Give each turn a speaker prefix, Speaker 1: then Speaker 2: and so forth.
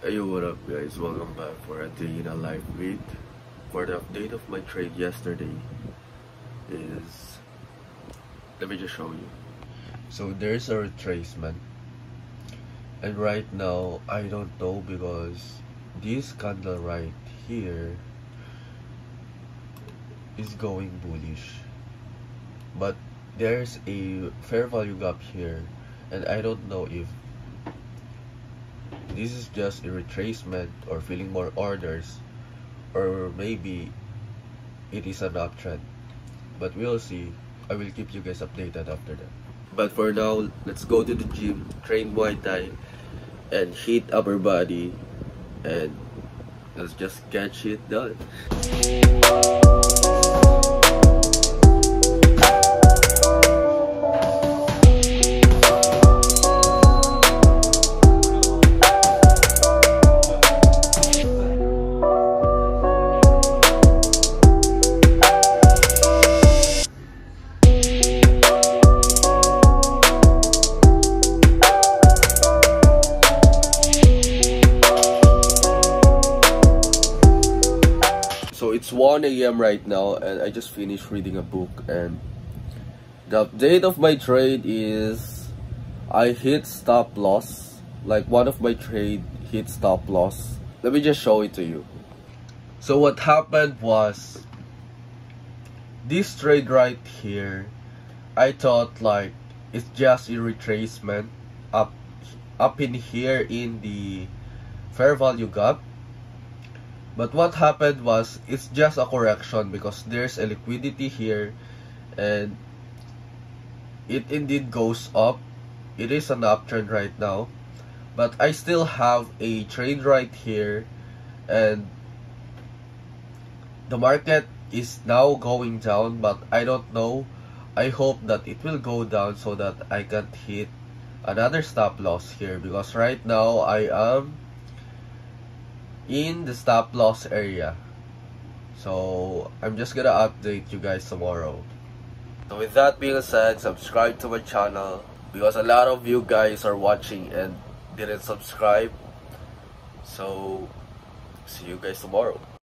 Speaker 1: Hey, what up guys, welcome back for a day in a live read. For the update of my trade yesterday is, let me just show you. So there's a retracement, and right now I don't know because this candle right here is going bullish, but there's a fair value gap here, and I don't know if this is just a retracement or filling more orders, or maybe it is an uptrend, but we'll see. I will keep you guys updated after that. But for now, let's go to the gym, train Muay Thai, and hit upper body, and let's just get shit done. So it's 1 AM right now, and I just finished reading a book, and the update of my trade is I hit stop loss. Like, one of my trade hit stop loss. Let me just show it to you. So what happened was, this trade right here, I thought like it's just a retracement up in here in the fair value gap. But what happened was, it's just a correction because there's a liquidity here, and it indeed goes up. It is an uptrend right now, but I still have a trade right here, and the market is now going down, but I don't know. I hope that it will go down so that I can hit another stop loss here, because right now I am in the stop loss area. So I'm just gonna update you guys tomorrow. So with that being said, subscribe to my channel, because a lot of you guys are watching and didn't subscribe. So see you guys tomorrow.